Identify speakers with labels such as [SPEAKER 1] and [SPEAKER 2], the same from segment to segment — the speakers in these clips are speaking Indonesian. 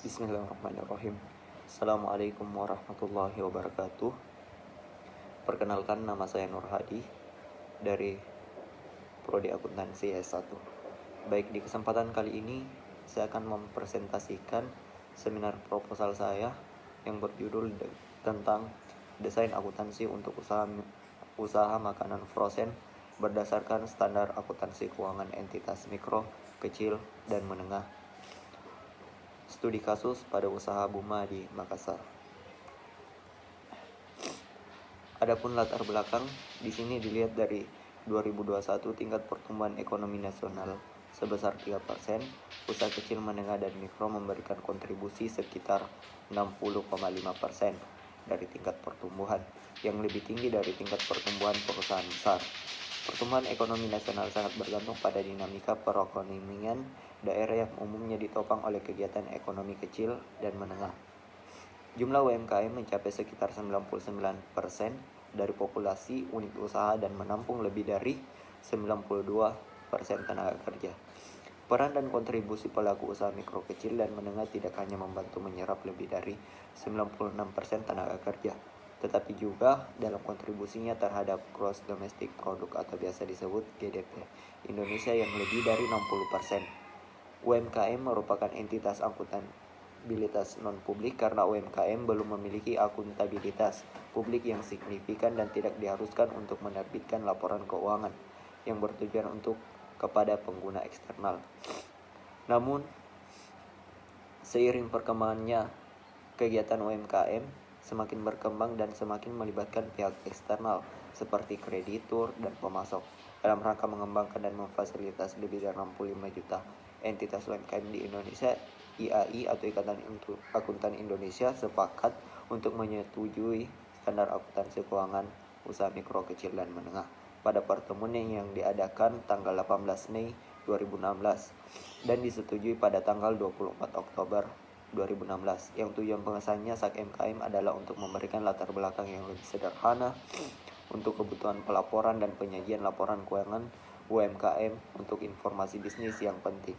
[SPEAKER 1] Bismillahirrahmanirrahim. Assalamualaikum warahmatullahi wabarakatuh. Perkenalkan, nama saya Nur Hadi dari Prodi Akuntansi S1. Baik, di kesempatan kali ini saya akan mempresentasikan seminar proposal saya yang berjudul tentang desain akuntansi untuk usaha makanan frozen berdasarkan standar akuntansi keuangan entitas mikro, kecil, dan menengah. Studi kasus pada usaha Buma di Makassar. Adapun latar belakang di sini dilihat dari 2021 tingkat pertumbuhan ekonomi nasional sebesar 3%, usaha kecil, menengah, dan mikro memberikan kontribusi sekitar 60,5% dari tingkat pertumbuhan, yang lebih tinggi dari tingkat pertumbuhan perusahaan besar. Pertumbuhan ekonomi nasional sangat bergantung pada dinamika perekonomian daerah yang umumnya ditopang oleh kegiatan ekonomi kecil dan menengah. Jumlah UMKM mencapai sekitar 99% dari populasi unit usaha dan menampung lebih dari 92% tenaga kerja. Peran dan kontribusi pelaku usaha mikro, kecil, dan menengah tidak hanya membantu menyerap lebih dari 96% tenaga kerja, tetapi juga dalam kontribusinya terhadap gross domestic product atau biasa disebut GDP Indonesia yang lebih dari 60%. UMKM merupakan entitas akuntabilitas non-publik karena UMKM belum memiliki akuntabilitas publik yang signifikan dan tidak diharuskan untuk menerbitkan laporan keuangan yang bertujuan untuk kepada pengguna eksternal. Namun, seiring perkembangannya kegiatan UMKM semakin berkembang dan semakin melibatkan pihak eksternal seperti kreditur dan pemasok dalam rangka mengembangkan dan memfasilitasi lebih dari 65 juta entitas UMKM di Indonesia. IAI atau Ikatan Akuntan Indonesia sepakat untuk menyetujui standar akuntansi keuangan usaha mikro, kecil, dan menengah pada pertemuan yang diadakan tanggal 18 Mei 2016 dan disetujui pada tanggal 24 Oktober 2016, yang tujuan pengesahannya SAK-MKM adalah untuk memberikan latar belakang yang lebih sederhana untuk kebutuhan pelaporan dan penyajian laporan keuangan UMKM untuk informasi bisnis yang penting,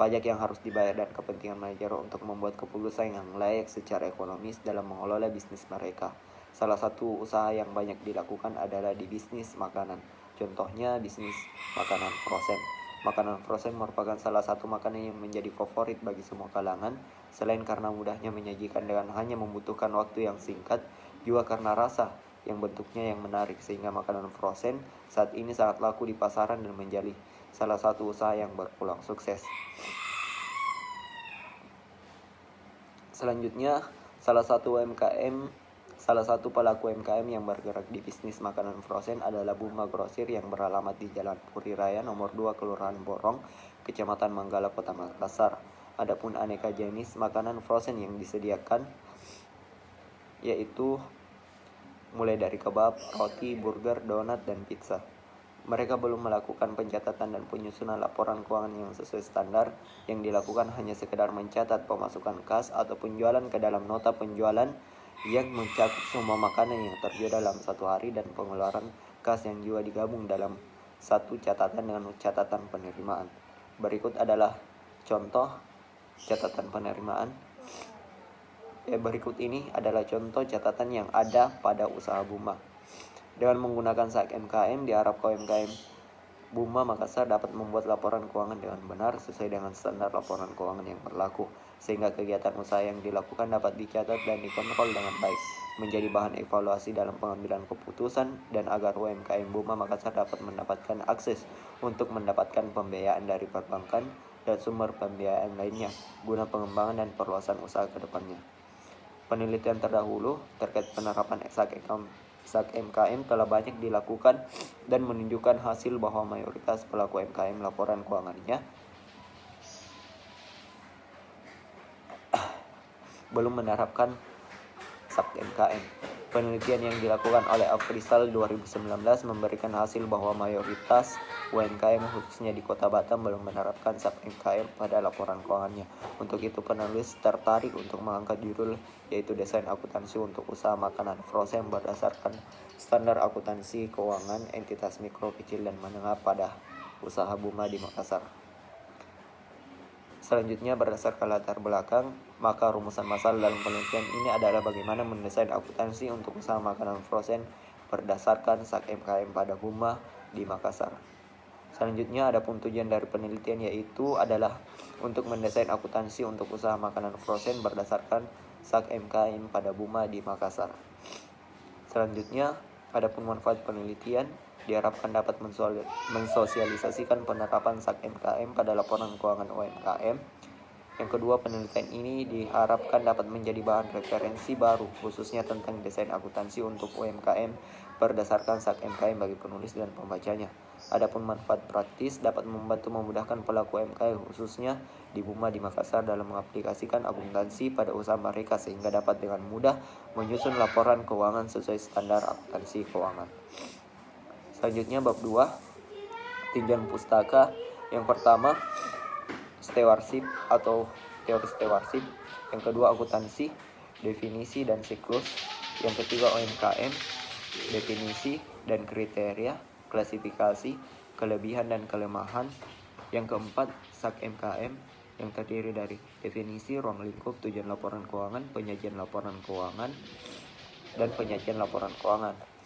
[SPEAKER 1] pajak yang harus dibayar, dan kepentingan manajer untuk membuat keputusan yang layak secara ekonomis dalam mengelola bisnis mereka. Salah satu usaha yang banyak dilakukan adalah di bisnis makanan. Contohnya bisnis makanan frozen. Makanan frozen merupakan salah satu makanan yang menjadi favorit bagi semua kalangan, selain karena mudahnya menyajikan dengan hanya membutuhkan waktu yang singkat, juga karena rasa yang bentuknya yang menarik, sehingga makanan frozen saat ini sangat laku di pasaran dan menjadi salah satu usaha yang berpeluang sukses. Selanjutnya, salah satu pelaku UMKM yang bergerak di bisnis makanan frozen adalah Buma Grosir yang beralamat di Jalan Puri Raya nomor 2 Kelurahan Borong, Kecamatan Manggala, Kota Makassar. Adapun aneka jenis makanan frozen yang disediakan yaitu mulai dari kebab, roti, burger, donat, dan pizza. Mereka belum melakukan pencatatan dan penyusunan laporan keuangan yang sesuai standar. Yang dilakukan hanya sekedar mencatat pemasukan kas atau penjualan ke dalam nota penjualan yang mencakup semua makanan yang terjual dalam satu hari dan pengeluaran kas yang juga digabung dalam satu catatan dengan catatan penerimaan. Berikut adalah contoh catatan penerimaan. Berikut ini adalah contoh catatan yang ada pada usaha Buma. Dengan menggunakan SAK-MKM, diharapkan UMKM Buma Makassar dapat membuat laporan keuangan dengan benar sesuai dengan standar laporan keuangan yang berlaku, sehingga kegiatan usaha yang dilakukan dapat dicatat dan dikontrol dengan baik, menjadi bahan evaluasi dalam pengambilan keputusan, dan agar UMKM Buma Makassar dapat mendapatkan akses untuk mendapatkan pembiayaan dari perbankan dan sumber pembiayaan lainnya guna pengembangan dan perluasan usaha ke depannya. Penelitian terdahulu terkait penerapan SAK-MKM telah banyak dilakukan dan menunjukkan hasil bahwa mayoritas pelaku UMKM laporan keuangannya belum menerapkan SAK-MKM. Penelitian yang dilakukan oleh Afrisal 2019 memberikan hasil bahwa mayoritas UMKM khususnya di Kota Batam belum menerapkan SAK-MKM pada laporan keuangannya. Untuk itu penulis tertarik untuk mengangkat judul yaitu desain akuntansi untuk usaha makanan frozen berdasarkan standar akuntansi keuangan entitas mikro, kecil, dan menengah pada usaha Buma di Makassar. Selanjutnya, berdasarkan latar belakang, maka rumusan masalah dalam penelitian ini adalah bagaimana mendesain akuntansi untuk usaha makanan frozen berdasarkan SAK MKM pada Buma di Makassar. Selanjutnya, adapun tujuan dari penelitian yaitu adalah untuk mendesain akuntansi untuk usaha makanan frozen berdasarkan SAK MKM pada Buma di Makassar. Selanjutnya, adapun manfaat penelitian diharapkan dapat mensosialisasikan penerapan SAK MKM pada laporan keuangan UMKM. Yang kedua, penelitian ini diharapkan dapat menjadi bahan referensi baru khususnya tentang desain akuntansi untuk UMKM berdasarkan SAK MKM bagi penulis dan pembacanya. Adapun manfaat praktis dapat membantu memudahkan pelaku UMKM khususnya di Buma di Makassar dalam mengaplikasikan akuntansi pada usaha mereka sehingga dapat dengan mudah menyusun laporan keuangan sesuai standar akuntansi keuangan. Selanjutnya, bab 2, tinjauan pustaka. Yang pertama, stewardship atau teori stewardship. Yang kedua, akuntansi, definisi dan siklus. Yang ketiga, UMKM, definisi dan kriteria, klasifikasi, kelebihan dan kelemahan. Yang keempat, SAK MKM yang terdiri dari definisi, ruang lingkup, tujuan laporan keuangan, penyajian laporan keuangan, dan penyajian laporan keuangan.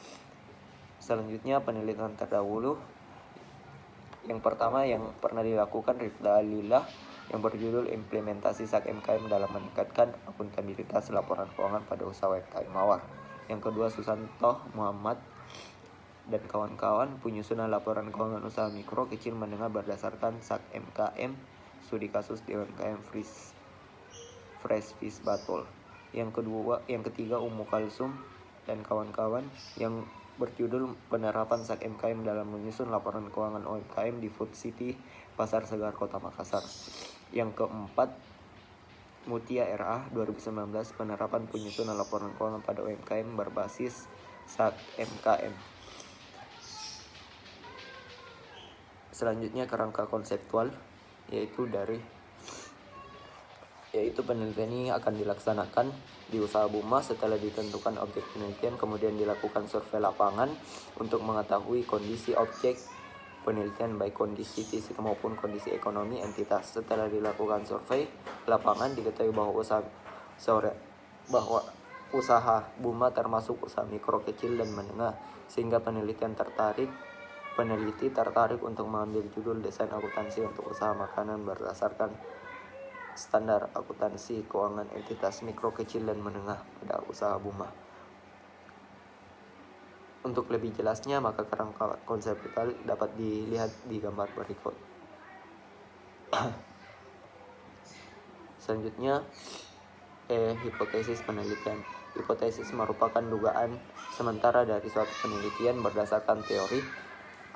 [SPEAKER 1] Selanjutnya, penelitian terdahulu. Yang pertama yang pernah dilakukan Rifda Alillah yang berjudul Implementasi SAK MKM dalam meningkatkan akuntabilitas laporan keuangan pada usaha UMKM Mawar. Yang kedua, Susanto Muhammad dan kawan-kawan, penyusunan laporan keuangan usaha mikro kecil menengah berdasarkan SAK MKM studi kasus di UMKM Fresh Fish Battle. Yang ketiga, Umu Kalsum dan kawan-kawan yang berjudul Penerapan SAK MKM dalam menyusun laporan keuangan UMKM di Food City Pasar Segar Kota Makassar. Yang keempat, Mutia RA 2019 penerapan penyusunan laporan keuangan pada UMKM berbasis SAK MKM. Selanjutnya, kerangka konseptual yaitu penelitian ini akan dilaksanakan di usaha Buma setelah ditentukan objek penelitian, kemudian dilakukan survei lapangan untuk mengetahui kondisi objek penelitian baik kondisi fisik maupun kondisi ekonomi entitas. Setelah dilakukan survei lapangan, diketahui bahwa usaha Buma termasuk usaha mikro, kecil, dan menengah, sehingga peneliti tertarik untuk mengambil judul desain akuntansi untuk usaha makanan berdasarkan standar akuntansi keuangan entitas mikro, kecil, dan menengah pada usaha Buma. Untuk lebih jelasnya, maka kerangka konseptual dapat dilihat di gambar berikut. Selanjutnya, hipotesis penelitian. Hipotesis merupakan dugaan sementara dari suatu penelitian berdasarkan teori.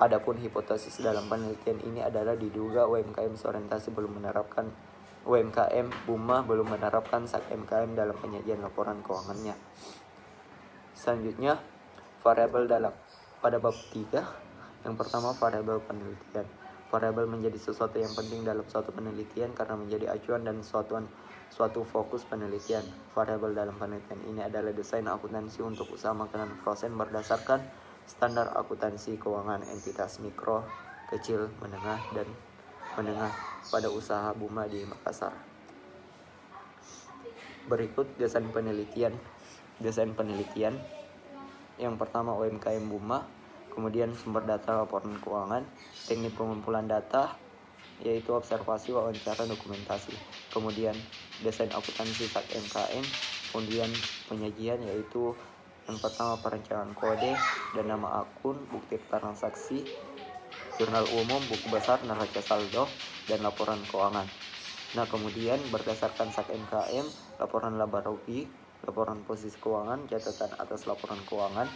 [SPEAKER 1] Adapun hipotesis dalam penelitian ini adalah diduga UMKM Buma belum menerapkan SAK MKM dalam penyajian laporan keuangannya. Selanjutnya, variabel pada bab 3. Yang pertama, variabel penelitian. Variabel menjadi sesuatu yang penting dalam suatu penelitian karena menjadi acuan dan suatu fokus penelitian. Variabel dalam penelitian ini adalah desain akuntansi untuk usaha makanan frozen berdasarkan standar akuntansi keuangan entitas mikro, kecil, menengah, dan menengah pada usaha Buma di Makassar. Berikut desain penelitian. Yang pertama, UMKM Buma, kemudian sumber data laporan keuangan, teknik pengumpulan data yaitu observasi, wawancara, dokumentasi, kemudian desain akuntansi SAK MKM, kemudian penyajian yaitu yang pertama perencanaan kode dan nama akun, bukti transaksi, jurnal umum, buku besar, neraca saldo, dan laporan keuangan. Nah, kemudian berdasarkan SAK MKM, laporan laba rugi, laporan posisi keuangan, catatan atas laporan keuangan.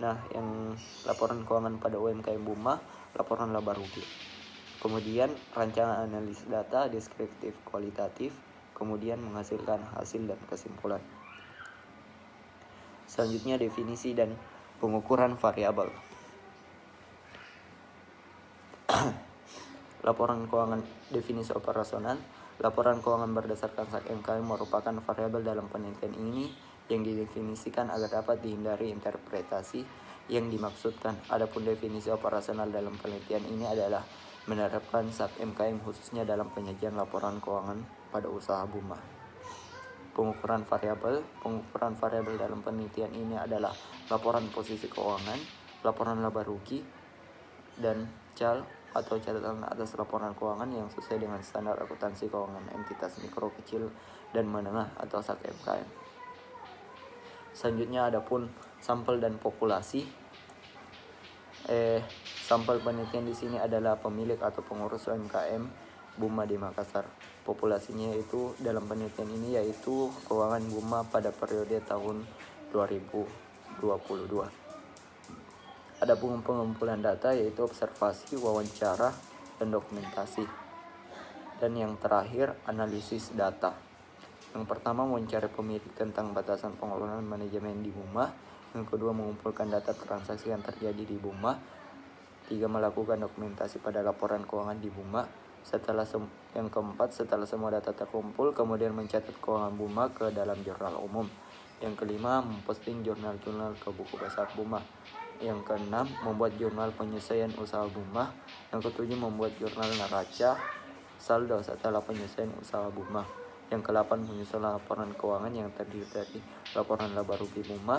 [SPEAKER 1] Nah, yang laporan keuangan pada UMKM Buma, laporan laba rugi. Kemudian rancangan analisis data, deskriptif, kualitatif, kemudian menghasilkan hasil dan kesimpulan. Selanjutnya, definisi dan pengukuran variabel. Laporan keuangan definisi operasional. Laporan keuangan berdasarkan SAK MKM merupakan variabel dalam penelitian ini yang didefinisikan agar dapat dihindari interpretasi yang dimaksudkan. Adapun definisi operasional dalam penelitian ini adalah menerapkan SAP MKM khususnya dalam penyajian laporan keuangan pada usaha BUMA. Pengukuran variabel dalam penelitian ini adalah laporan posisi keuangan, laporan laba rugi, dan CAL atau catatan atas laporan keuangan yang sesuai dengan standar akuntansi keuangan entitas mikro, kecil, dan menengah atau SAP MKM. Selanjutnya adapun sampel dan populasi. Sampel penelitian di sini adalah pemilik atau pengurus UMKM BUMA di Makassar. Populasinya yaitu dalam penelitian ini yaitu keuangan BUMA pada periode tahun 2022. Ada pengumpulan data yaitu observasi, wawancara, dan dokumentasi. Dan yang terakhir analisis data. Yang pertama mencari pemilik tentang batasan pengelolaan manajemen di BUMA. Yang kedua mengumpulkan data transaksi yang terjadi di BUMA. 3. Melakukan dokumentasi pada laporan keuangan di BUMA. Yang keempat, setelah semua data terkumpul, kemudian mencatat keuangan BUMA ke dalam jurnal umum. Yang kelima, memposting jurnal-jurnal ke buku besar BUMA. Yang keenam, membuat jurnal penyesuaian usaha BUMA. Yang ketujuh, membuat jurnal neraca saldo setelah penyesuaian usaha BUMA. Yang ke-8, menyusun laporan keuangan yang terdiri dari laporan laba rugi BUMA,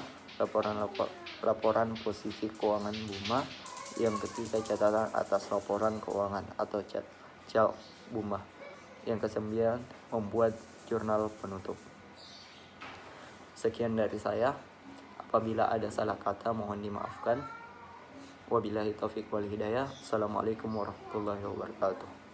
[SPEAKER 1] laporan posisi keuangan BUMA. Yang ketiga, catatan atas laporan keuangan atau CAL BUMA. Yang ke-9, membuat jurnal penutup. Sekian dari saya. Apabila ada salah kata mohon dimaafkan. Wabillahi taufiq wal hidayah. Assalamualaikum warahmatullahi wabarakatuh.